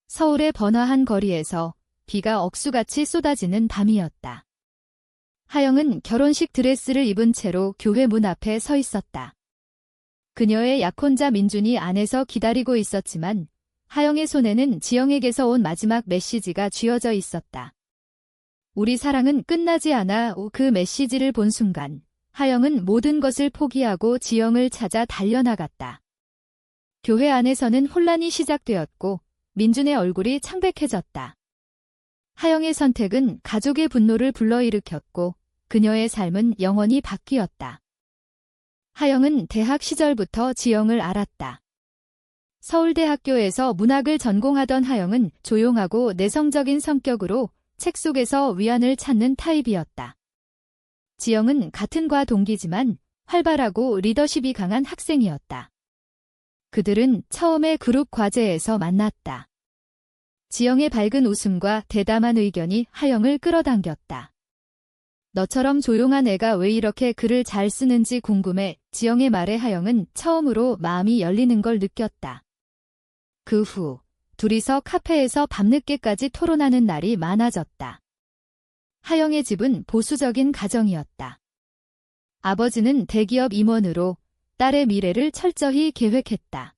서울의 번화한 거리에서 비가 억수같이 쏟아지는 밤이었다. 하영은 결혼식 드레스를 입은 채로 교회 문 앞에 서 있었다. 그녀의 약혼자 민준이 안에서 기다리고 있었지만 하영의 손에는 지영에게서 온 마지막 메시지가 쥐어져 있었다. 우리 사랑은 끝나지 않아. 그 메시지를 본 순간 하영은 모든 것을 포기하고 지영을 찾아 달려나갔다. 교회 안에서는 혼란이 시작되었고 민준의 얼굴이 창백해졌다. 하영의 선택은 가족의 분노를 불러일으켰고 그녀의 삶은 영원히 바뀌었다. 하영은 대학 시절부터 지영을 알았다. 서울대학교에서 문학을 전공하던 하영은 조용하고 내성적인 성격으로 책 속에서 위안을 찾는 타입이었다. 지영은 같은 과 동기지만 활발하고 리더십이 강한 학생이었다. 그들은 처음에 그룹 과제에서 만났다. 지영의 밝은 웃음과 대담한 의견이 하영을 끌어당겼다. 너처럼 조용한 애가 왜 이렇게 글을 잘 쓰는지 궁금해. 지영의 말에 하영은 처음으로 마음이 열리는 걸 느꼈다. 그 후 둘이서 카페에서 밤늦게까지 토론하는 날이 많아졌다. 하영의 집은 보수적인 가정이었다. 아버지는 대기업 임원으로 딸의 미래를 철저히 계획했다.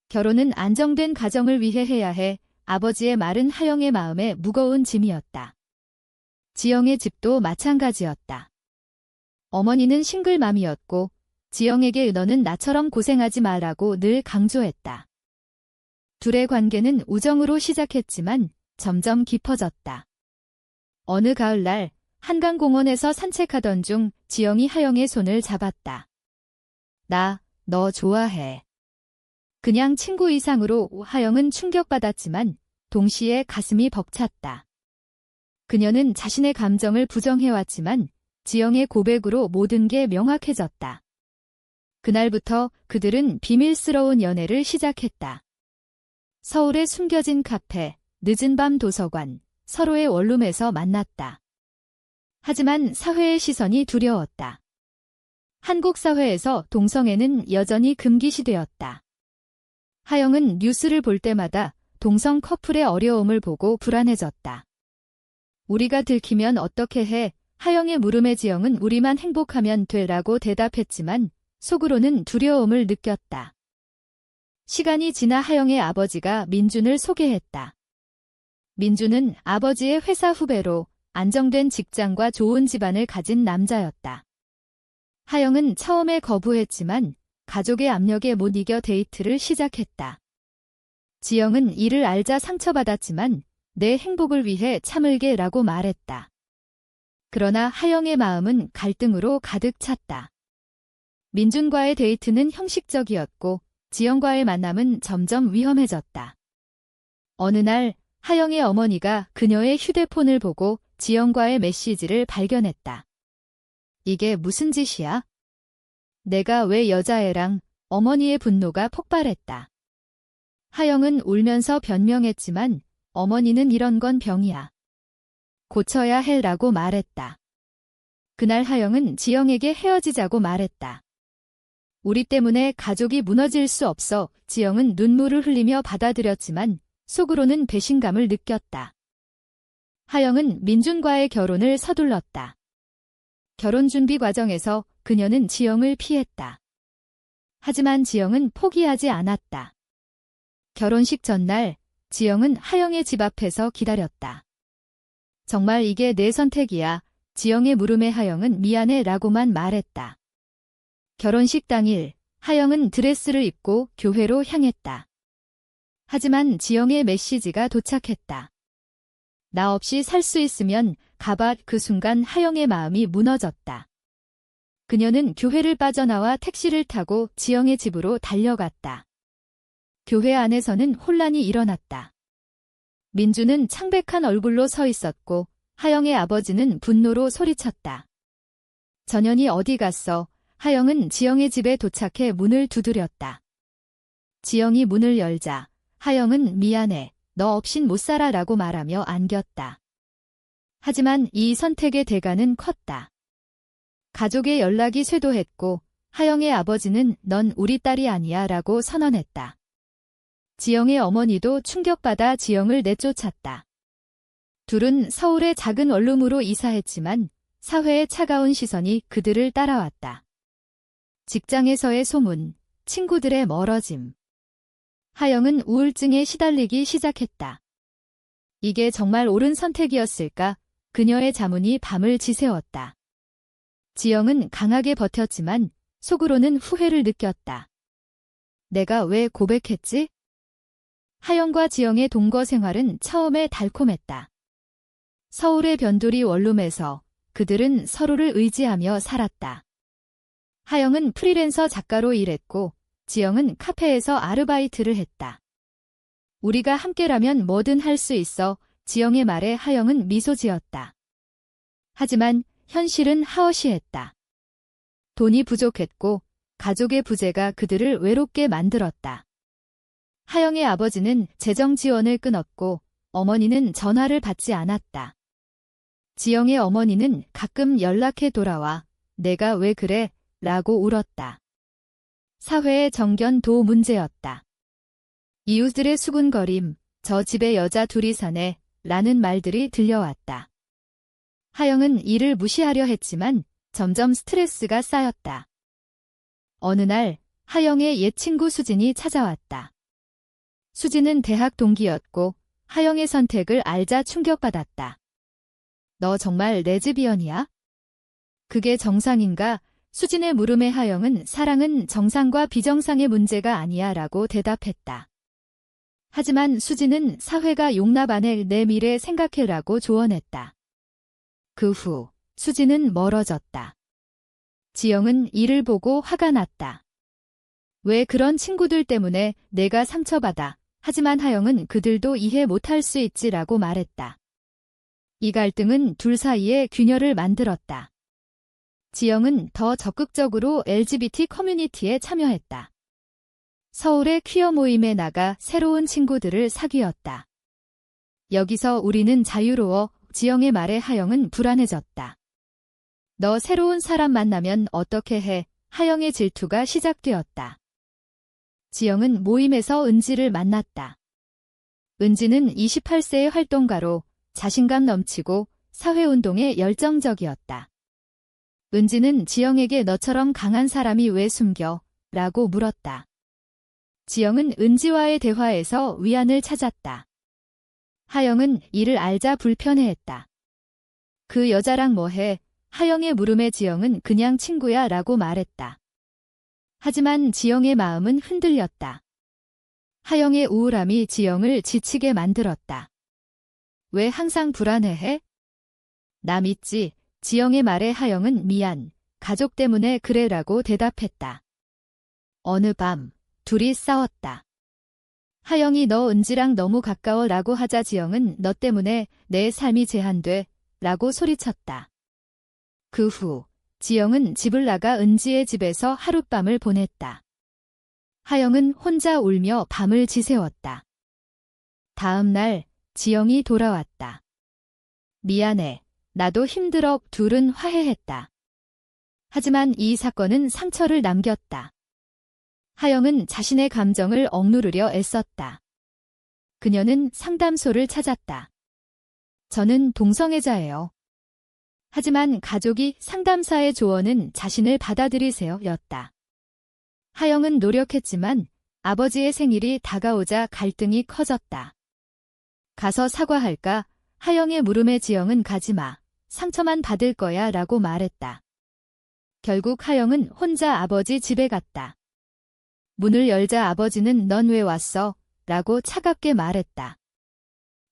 결혼은 안정된 가정을 위해 해야 해. 아버지의 말은 하영의 마음에 무거운 짐이었다. 지영의 집도 마찬가지였다. 어머니는 싱글맘이었고 지영에게 너는 나처럼 고생하지 말라고 늘 강조했다. 둘의 관계는 우정으로 시작했지만 점점 깊어졌다. 어느 가을날 한강공원에서 산책하던 중 지영이 하영의 손을 잡았다. 나, 너 좋아해. 그냥 친구 이상으로. 하영은 충격받았지만 동시에 가슴이 벅찼다. 그녀는 자신의 감정을 부정해왔지만 지영의 고백으로 모든 게 명확해졌다. 그날부터 그들은 비밀스러운 연애를 시작했다. 서울의 숨겨진 카페, 늦은 밤 도서관, 서로의 원룸에서 만났다. 하지만 사회의 시선이 두려웠다. 한국 사회에서 동성애는 여전히 금기시되었다. 하영은 뉴스를 볼 때마다 동성 커플의 어려움을 보고 불안해졌다. 우리가 들키면 어떻게 해? 하영의 물음에 지영은 우리만 행복하면 돼라고 대답했지만 속으로는 두려움을 느꼈다. 시간이 지나 하영의 아버지가 민준을 소개했다. 민준은 아버지의 회사 후배로 안정된 직장과 좋은 집안을 가진 남자였다. 하영은 처음에 거부했지만 가족의 압력에 못 이겨 데이트를 시작했다. 지영은 이를 알자 상처받았지만 내 행복을 위해 참을게라고 말했다. 그러나 하영의 마음은 갈등으로 가득 찼다. 민준과의 데이트는 형식적이었고 지영과의 만남은 점점 위험해졌다. 어느 날 하영의 어머니가 그녀의 휴대폰을 보고 지영과의 메시지를 발견했다. 이게 무슨 짓이야? 내가 왜 여자애랑? 어머니의 분노가 폭발했다. 하영은 울면서 변명했지만 어머니는 이런 건 병이야. 고쳐야 해라고 말했다. 그날 하영은 지영에게 헤어지자고 말했다. 우리 때문에 가족이 무너질 수 없어. 지영은 눈물을 흘리며 받아들였지만 속으로는 배신감을 느꼈다. 하영은 민준과의 결혼을 서둘렀다. 결혼 준비 과정에서 그녀는 지영을 피했다. 하지만 지영은 포기하지 않았다. 결혼식 전날 지영은 하영의 집 앞에서 기다렸다. 정말 이게 내 선택이야. 지영의 물음에 하영은 미안해 라고만 말했다. 결혼식 당일 하영은 드레스를 입고 교회로 향했다. 하지만 지영의 메시지가 도착했다. 나 없이 살 수 있으면 가봐. 그 순간 하영의 마음이 무너졌다. 그녀는 교회를 빠져나와 택시를 타고 지영의 집으로 달려갔다. 교회 안에서는 혼란이 일어났다. 민주는 창백한 얼굴로 서 있었고 하영의 아버지는 분노로 소리쳤다. 전현이 어디 갔어? 하영은 지영의 집에 도착해 문을 두드렸다. 지영이 문을 열자 하영은 미안해. 너 없인 못 살아 라고 말하며 안겼다. 하지만 이 선택의 대가는 컸다. 가족의 연락이 쇄도했고 하영의 아버지는 넌 우리 딸이 아니야 라고 선언했다. 지영의 어머니도 충격받아 지영을 내쫓았다. 둘은 서울의 작은 원룸으로 이사했지만 사회의 차가운 시선이 그들을 따라왔다. 직장에서의 소문, 친구들의 멀어짐. 하영은 우울증에 시달리기 시작했다. 이게 정말 옳은 선택이었을까? 그녀의 자문이 밤을 지새웠다. 지영은 강하게 버텼지만 속으로는 후회를 느꼈다. 내가 왜 고백했지? 하영과 지영의 동거 생활은 처음에 달콤했다. 서울의 변두리 원룸에서 그들은 서로를 의지하며 살았다. 하영은 프리랜서 작가로 일했고 지영은 카페에서 아르바이트를 했다. 우리가 함께라면 뭐든 할 수 있어. 지영의 말에 하영은 미소 지었다. 하지만 현실은 하어시했다. 돈이 부족했고 가족의 부재가 그들을 외롭게 만들었다. 하영의 아버지는 재정 지원을 끊었고 어머니는 전화를 받지 않았다. 지영의 어머니는 가끔 연락해 돌아와 내가 왜 그래? 라고 울었다. 사회의 정견도 문제였다. 이웃들의 수군거림, 저 집에 여자 둘이 사네, 라는 말들이 들려왔다. 하영은 이를 무시하려 했지만 점점 스트레스가 쌓였다. 어느 날 하영의 옛 친구 수진이 찾아왔다. 수진은 대학 동기였고 하영의 선택을 알자 충격받았다. 너 정말 레즈비언이야? 그게 정상인가? 수진의 물음에 하영은 사랑은 정상과 비정상의 문제가 아니야 라고 대답했다. 하지만 수진은 사회가 용납 안 해 내 미래 생각해라고 조언했다. 그 후 수진은 멀어졌다. 지영은 이를 보고 화가 났다. 왜 그런 친구들 때문에 내가 상처받아. 하지만 하영은 그들도 이해 못할 수 있지라고 말했다. 이 갈등은 둘 사이에 균열을 만들었다. 지영은 더 적극적으로 LGBT 커뮤니티에 참여했다. 서울의 퀴어 모임에 나가 새로운 친구들을 사귀었다. 여기서 우리는 자유로워. 지영의 말에 하영은 불안해졌다. 너 새로운 사람 만나면 어떻게 해? 하영의 질투가 시작되었다. 지영은 모임에서 은지를 만났다. 은지는 28세의 활동가로 자신감 넘치고 사회운동에 열정적이었다. 은지는 지영에게 너처럼 강한 사람이 왜 숨겨? 라고 물었다. 지영은 은지와의 대화에서 위안을 찾았다. 하영은 이를 알자 불편해했다. 그 여자랑 뭐해? 하영의 물음에 지영은 그냥 친구야 라고 말했다. 하지만 지영의 마음은 흔들렸다. 하영의 우울함이 지영을 지치게 만들었다. 왜 항상 불안해해? 나 믿지. 지영의 말에 하영은 미안. 가족 때문에 그래라고 대답했다. 어느 밤 둘이 싸웠다. 하영이 너 은지랑 너무 가까워 라고 하자 지영은 너 때문에 내 삶이 제한돼 라고 소리쳤다. 그 후 지영은 집을 나가 은지의 집에서 하룻밤을 보냈다. 하영은 혼자 울며 밤을 지새웠다. 다음 날 지영이 돌아왔다. 미안해. 나도 힘들어. 둘은 화해했다. 하지만 이 사건은 상처를 남겼다. 하영은 자신의 감정을 억누르려 애썼다. 그녀는 상담소를 찾았다. 저는 동성애자예요. 하지만 가족이 상담사의 조언은 자신을 받아들이세요 였다. 하영은 노력했지만 아버지의 생일이 다가오자 갈등이 커졌다. 가서 사과할까? 하영의 물음에 지영은 가지마. 상처만 받을 거야 라고 말했다. 결국 하영은 혼자 아버지 집에 갔다. 문을 열자 아버지는 넌 왜 왔어? 라고 차갑게 말했다.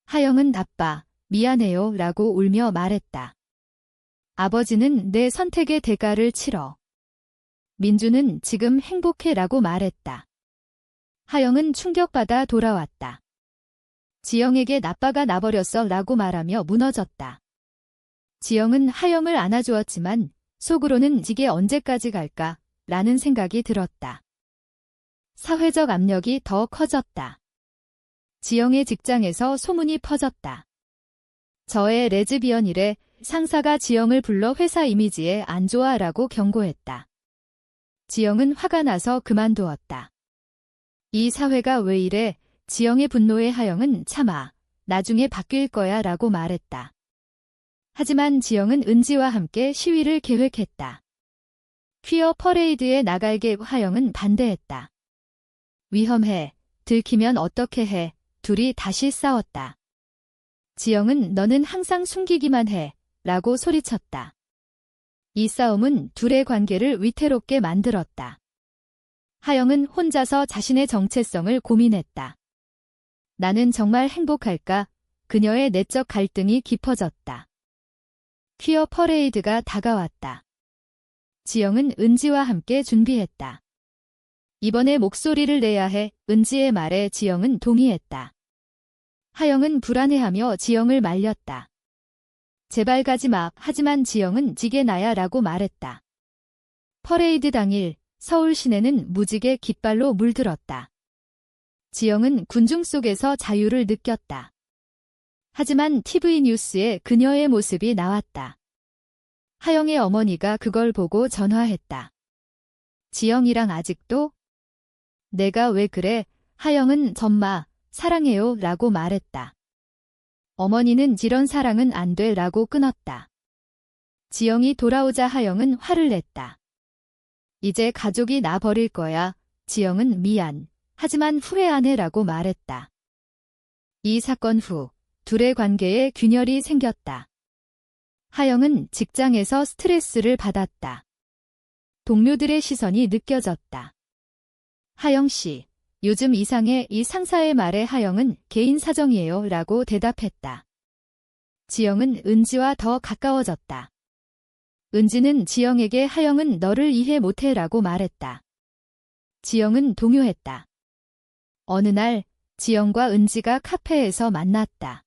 하영은 아빠, 미안해요 라고 울며 말했다. 아버지는 내 선택의 대가를 치러. 민주는 지금 행복해 라고 말했다. 하영은 충격받아 돌아왔다. 지영에게 나빠가 나버렸어 라고 말하며 무너졌다. 지영은 하영을 안아주었지만 속으로는 이게 언제까지 갈까? 라는 생각이 들었다. 사회적 압력이 더 커졌다. 지영의 직장에서 소문이 퍼졌다. 저의 레즈비언이래. 상사가 지영을 불러 회사 이미지에 안 좋아라고 경고했다. 지영은 화가 나서 그만두었다. 이 사회가 왜 이래? 지영의 분노에 하영은 참아, 나중에 바뀔 거야 라고 말했다. 하지만 지영은 은지와 함께 시위를 계획했다. 퀴어 퍼레이드에 나갈게 하영은 반대했다. 위험해. 들키면 어떻게 해. 둘이 다시 싸웠다. 지영은 너는 항상 숨기기만 해. 라고 소리쳤다. 이 싸움은 둘의 관계를 위태롭게 만들었다. 하영은 혼자서 자신의 정체성을 고민했다. 나는 정말 행복할까? 그녀의 내적 갈등이 깊어졌다. 퀴어 퍼레이드가 다가왔다. 지영은 은지와 함께 준비했다. 이번에 목소리를 내야 해. 은지의 말에 지영은 동의했다. 하영은 불안해하며 지영을 말렸다. 제발 가지 마. 하지만 지영은 지게 나야 라고 말했다. 퍼레이드 당일 서울 시내는 무지개 깃발로 물들었다. 지영은 군중 속에서 자유를 느꼈다. 하지만 TV 뉴스에 그녀의 모습이 나왔다. 하영의 어머니가 그걸 보고 전화했다. 지영이랑 아직도? 내가 왜 그래? 하영은 전마, 사랑해요 라고 말했다. 어머니는 이런 사랑은 안 돼 라고 끊었다. 지영이 돌아오자 하영은 화를 냈다. 이제 가족이 나 버릴 거야. 지영은 미안. 하지만 후회 안 해 라고 말했다. 이 사건 후 둘의 관계에 균열이 생겼다. 하영은 직장에서 스트레스를 받았다. 동료들의 시선이 느껴졌다. 하영 씨, 요즘 이상해. 이 상사의 말에 하영은 개인 사정이에요 라고 대답했다. 지영은 은지와 더 가까워졌다. 은지는 지영에게 하영은 너를 이해 못해 라고 말했다. 지영은 동요했다. 어느 날 지영과 은지가 카페에서 만났다.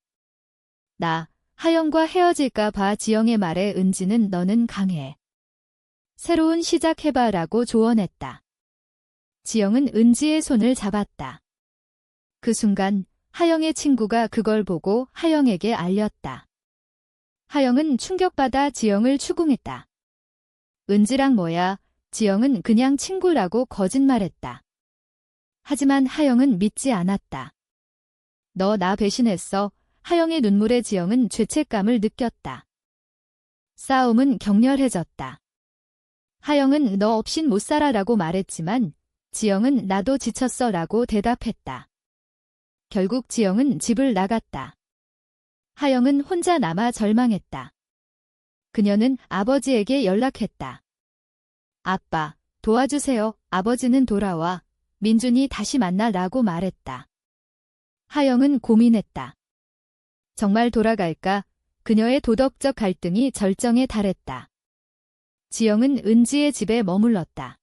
나 하영과 헤어질까 봐. 지영의 말에 은지는 너는 강해. 새로운 시작 해봐 라고 조언했다. 지영은 은지의 손을 잡았다. 그 순간 하영의 친구가 그걸 보고 하영에게 알렸다. 하영은 충격받아 지영을 추궁했다. 은지랑 뭐야? 지영은 그냥 친구라고 거짓말했다. 하지만 하영은 믿지 않았다. 너 나 배신했어. 하영의 눈물에 지영은 죄책감을 느꼈다. 싸움은 격렬해졌다. 하영은 너 없인 못 살아 라고 말했지만 지영은 나도 지쳤어 라고 대답했다. 결국 지영은 집을 나갔다. 하영은 혼자 남아 절망했다. 그녀는 아버지에게 연락했다. 아빠, 도와주세요. 아버지는 돌아와. 민준이 다시 만나 라고 말했다. 하영은 고민했다. 정말 돌아갈까? 그녀의 도덕적 갈등이 절정에 달했다. 지영은 은지의 집에 머물렀다.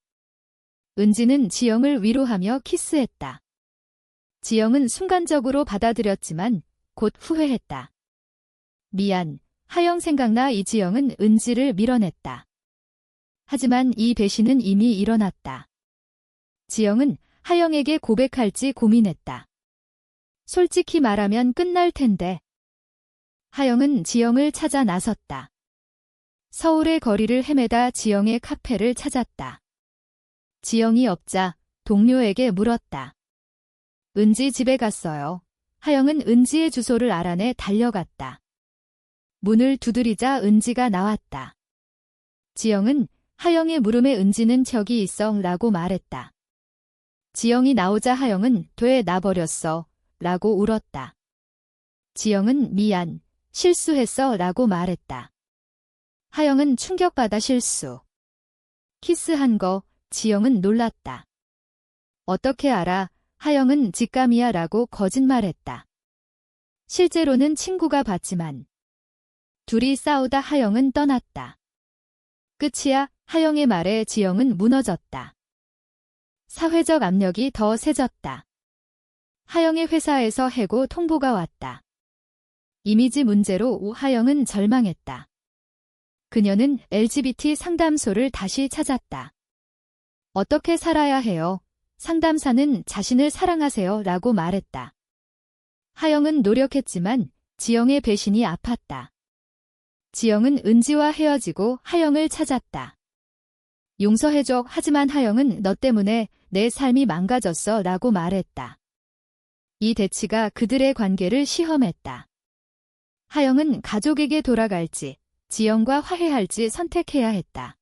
은지는 지영을 위로하며 키스했다. 지영은 순간적으로 받아들였지만 곧 후회했다. 미안, 하영 생각나. 이지영은 은지를 밀어냈다. 하지만 이 배신은 이미 일어났다. 지영은 하영에게 고백할지 고민했다. 솔직히 말하면 끝날 텐데. 하영은 지영을 찾아 나섰다. 서울의 거리를 헤매다 지영의 카페를 찾았다. 지영이 없자 동료에게 물었다. 은지 집에 갔어요. 하영은 은지의 주소를 알아내 달려갔다. 문을 두드리자 은지가 나왔다. 지영은 하영의 물음에 은지는 저기 있어 라고 말했다. 지영이 나오자 하영은 돼 나 버렸어 라고 울었다. 지영은 미안, 실수했어 라고 말했다. 하영은 충격받아 실수. 키스한 거. 지영은 놀랐다. 어떻게 알아? 하영은 직감이야 라고 거짓말했다. 실제로는 친구가 봤지만. 둘이 싸우다 하영은 떠났다. 끝이야. 하영의 말에 지영은 무너졌다. 사회적 압력이 더 세졌다. 하영의 회사에서 해고 통보가 왔다. 이미지 문제로 하영은 절망했다. 그녀는 LGBT 상담소를 다시 찾았다. 어떻게 살아야 해요? 상담사는 자신을 사랑하세요 라고 말했다. 하영은 노력했지만 지영의 배신이 아팠다. 지영은 은지와 헤어지고 하영을 찾았다. 용서해줘. 하지만 하영은 너 때문에 내 삶이 망가졌어 라고 말했다. 이 대치가 그들의 관계를 시험했다. 하영은 가족에게 돌아갈지, 지영과 화해할지 선택해야 했다.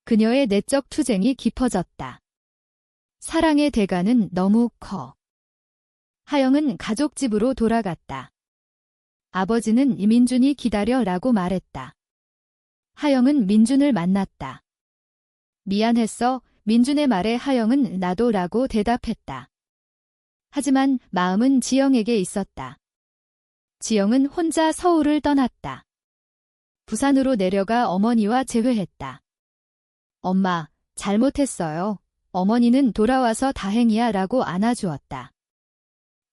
그녀의 내적 투쟁이 깊어졌다. 사랑의 대가는 너무 커. 하영은 가족 집으로 돌아갔다. 아버지는 민준이 기다려라고 말했다. 하영은 민준을 만났다. 미안했어. 민준의 말에 하영은 나도라고 대답했다. 하지만 마음은 지영에게 있었다. 지영은 혼자 서울을 떠났다. 부산으로 내려가 어머니와 재회했다. 엄마, 잘못했어요. 어머니는 돌아와서 다행이야 라고 안아주었다.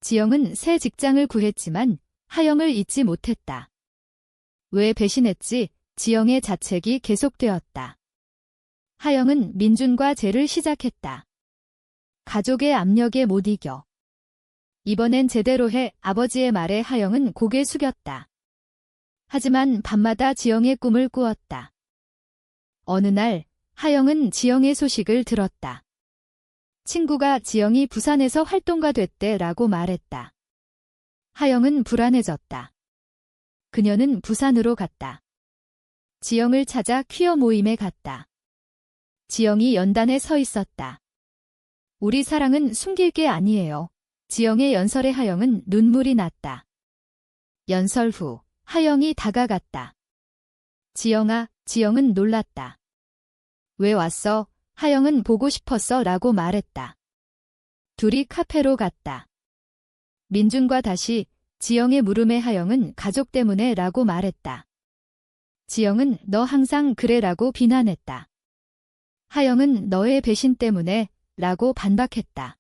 지영은 새 직장을 구했지만 하영을 잊지 못했다. 왜 배신했지? 지영의 자책이 계속되었다. 하영은 민준과 재를 시작했다. 가족의 압력에 못 이겨. 이번엔 제대로 해. 아버지의 말에 하영은 고개 숙였다. 하지만 밤마다 지영의 꿈을 꾸었다. 어느 날 하영은 지영의 소식을 들었다. 친구가 지영이 부산에서 활동가 됐대라고 말했다. 하영은 불안해졌다. 그녀는 부산으로 갔다. 지영을 찾아 퀴어 모임에 갔다. 지영이 연단에 서 있었다. 우리 사랑은 숨길 게 아니에요. 지영의 연설에 하영은 눈물이 났다. 연설 후 하영이 다가갔다. 지영아, 지영은 놀랐다. 왜 왔어? 하영은 보고 싶었어 라고 말했다. 둘이 카페로 갔다. 민준과 다시 지영의 물음에 하영은 가족 때문에 라고 말했다. 지영은 너 항상 그래 라고 비난했다. 하영은 너의 배신 때문에 라고 반박했다.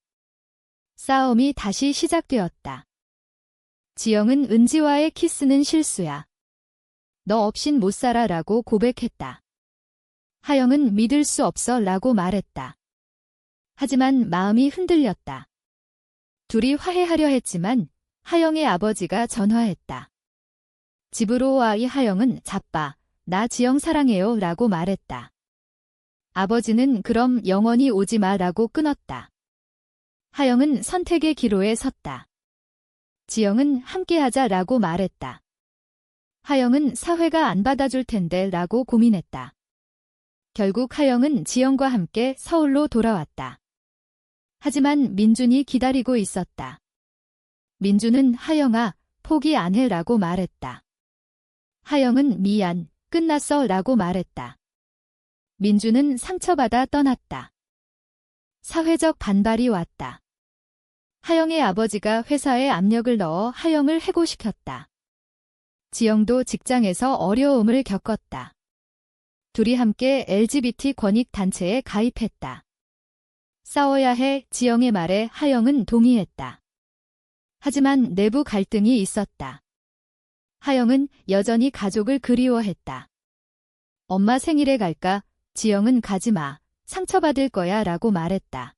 싸움이 다시 시작되었다. 지영은 은지와의 키스는 실수야. 너 없인 못 살아 라고 고백했다. 하영은 믿을 수 없어 라고 말했다. 하지만 마음이 흔들렸다. 둘이 화해하려 했지만 하영의 아버지가 전화했다. 집으로 와. 이 하영은 자빠. 나 지영 사랑해요 라고 말했다. 아버지는 그럼 영원히 오지 마 라고 끊었다. 하영은 선택의 기로에 섰다. 지영은 함께하자 라고 말했다. 하영은 사회가 안 받아줄 텐데 라고 고민했다. 결국 하영은 지영과 함께 서울로 돌아왔다. 하지만 민준이 기다리고 있었다. 민준은 하영아, 포기 안 해 라고 말했다. 하영은 미안, 끝났어 라고 말했다. 민준은 상처받아 떠났다. 사회적 반발이 왔다. 하영의 아버지가 회사에 압력을 넣어 하영을 해고시켰다. 지영도 직장에서 어려움을 겪었다. 둘이 함께 LGBT 권익단체에 가입했다. 싸워야 해. 지영의 말에 하영은 동의했다. 하지만 내부 갈등이 있었다. 하영은 여전히 가족을 그리워했다. 엄마 생일에 갈까? 지영은 가지 마. 상처받을 거야 라고 말했다.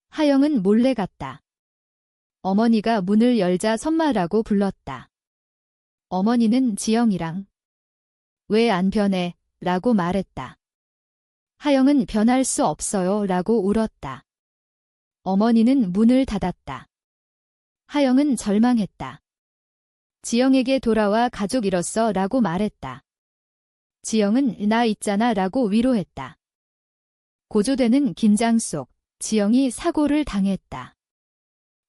하영은 몰래 갔다. 어머니가 문을 열자 선마라고 불렀다. 어머니는 지영이랑 왜 안 변해? 라고 말했다. 하영은 변할 수 없어요 라고 울었다. 어머니는 문을 닫았다. 하영은 절망했다. 지영에게 돌아와 가족 잃었어 라고 말했다. 지영은 나 있잖아 라고 위로했다. 고조되는 긴장 속 지영이 사고를 당했다.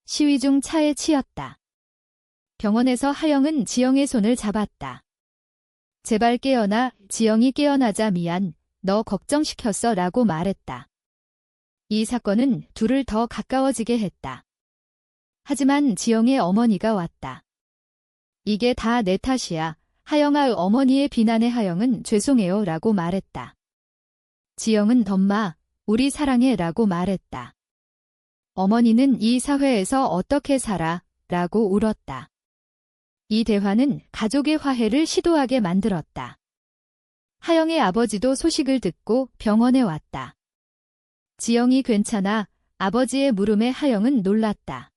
시위 중 차에 치였다. 병원에서 하영은 지영의 손을 잡았다. 제발 깨어나. 지영이 깨어나자 미안. 너 걱정시켰어 라고 말했다. 이 사건은 둘을 더 가까워지게 했다. 하지만 지영의 어머니가 왔다. 이게 다 내 탓이야. 하영아. 어머니의 비난에 하영은 죄송해요 라고 말했다. 지영은 덤마, 우리 사랑해 라고 말했다. 어머니는 이 사회에서 어떻게 살아? 라고 울었다. 이 대화는 가족의 화해를 시도하게 만들었다. 하영의 아버지도 소식을 듣고 병원에 왔다. 지영이 괜찮아. 아버지의 물음에 하영은 놀랐다.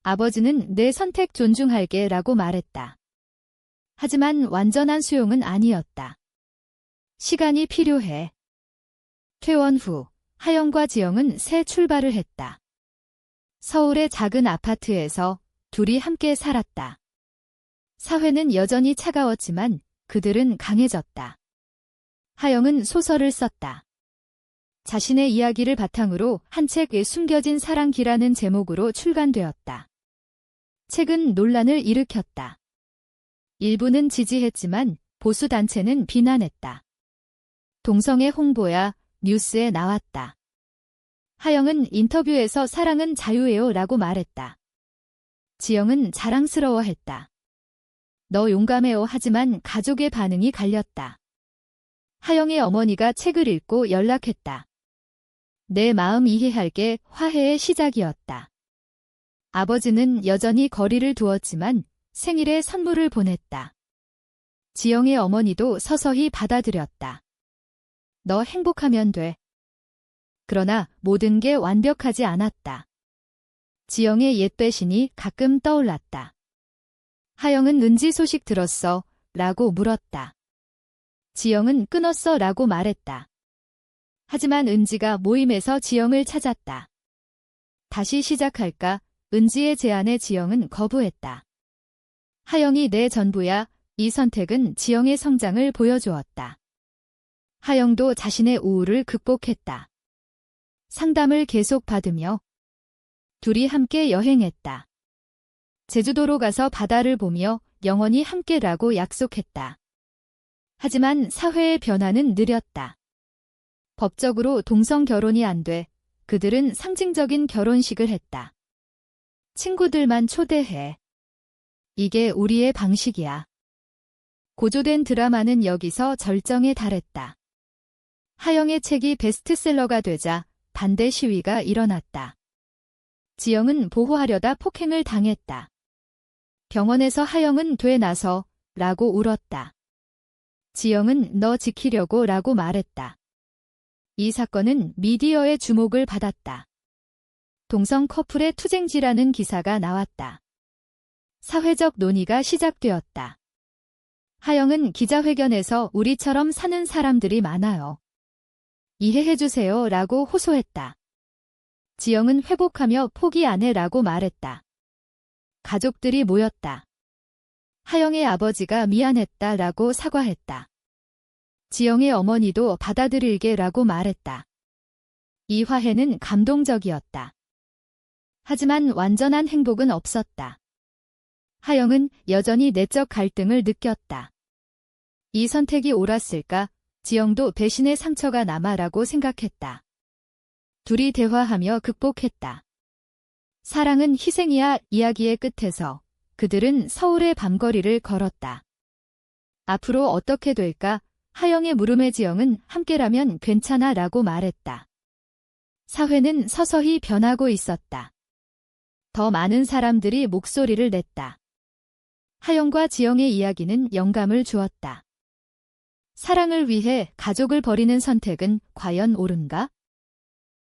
아버지는 내 선택 존중할게 라고 말했다. 하지만 완전한 수용은 아니었다. 시간이 필요해. 퇴원 후 하영과 지영은 새 출발을 했다. 서울의 작은 아파트에서 둘이 함께 살았다. 사회는 여전히 차가웠지만 그들은 강해졌다. 하영은 소설을 썼다. 자신의 이야기를 바탕으로 한 책에 숨겨진 사랑기라는 제목으로 출간되었다. 책은 논란을 일으켰다. 일부는 지지했지만 보수단체는 비난했다. 동성애 홍보야 뉴스에 나왔다. 하영은 인터뷰에서 사랑은 자유예요 라고 말했다. 지영은 자랑스러워했다. 너 용감해요 하지만 가족의 반응이 갈렸다. 하영의 어머니가 책을 읽고 연락했다. 내 마음 이해할게 화해의 시작이었다. 아버지는 여전히 거리를 두었지만 생일에 선물을 보냈다. 지영의 어머니도 서서히 받아들였다. 너 행복하면 돼. 그러나 모든 게 완벽하지 않았다. 지영의 옛 배신이 가끔 떠올랐다. 하영은 은지 소식 들었어? 라고 물었다. 지영은 끊었어 라고 말했다. 하지만 은지가 모임에서 지영을 찾았다. 다시 시작할까? 은지의 제안에 지영은 거부했다. 하영이 내 전부야. 이 선택은 지영의 성장을 보여주었다. 하영도 자신의 우울을 극복했다. 상담을 계속 받으며 둘이 함께 여행했다. 제주도로 가서 바다를 보며 영원히 함께라고 약속했다. 하지만 사회의 변화는 느렸다. 법적으로 동성 결혼이 안 돼 그들은 상징적인 결혼식을 했다. 친구들만 초대해. 이게 우리의 방식이야. 고조된 드라마는 여기서 절정에 달했다. 하영의 책이 베스트셀러가 되자 반대 시위가 일어났다. 지영은 보호하려다 폭행을 당했다. 병원에서 하영은 되나서 라고 울었다. 지영은 너 지키려고 라고 말했다. 이 사건은 미디어의 주목을 받았다. 동성 커플의 투쟁지라는 기사가 나왔다. 사회적 논의가 시작되었다. 하영은 기자회견에서 우리처럼 사는 사람들이 많아요. 이해해주세요 라고 호소했다. 지영은 회복하며 포기 안 해 라고 말했다. 가족들이 모였다. 하영의 아버지가 미안했다 라고 사과했다. 지영의 어머니도 받아들일게 라고 말했다. 이 화해는 감동적이었다. 하지만 완전한 행복은 없었다. 하영은 여전히 내적 갈등을 느꼈다. 이 선택이 옳았을까? 지영도 배신의 상처가 남아라고 생각했다. 둘이 대화하며 극복했다. 사랑은 희생이야 이야기의 끝에서 그들은 서울의 밤거리를 걸었다. 앞으로 어떻게 될까? 하영의 물음에 지영은 함께라면 괜찮아 라고 말했다. 사회는 서서히 변하고 있었다. 더 많은 사람들이 목소리를 냈다. 하영과 지영의 이야기는 영감을 주었다. 사랑을 위해 가족을 버리는 선택은 과연 옳은가?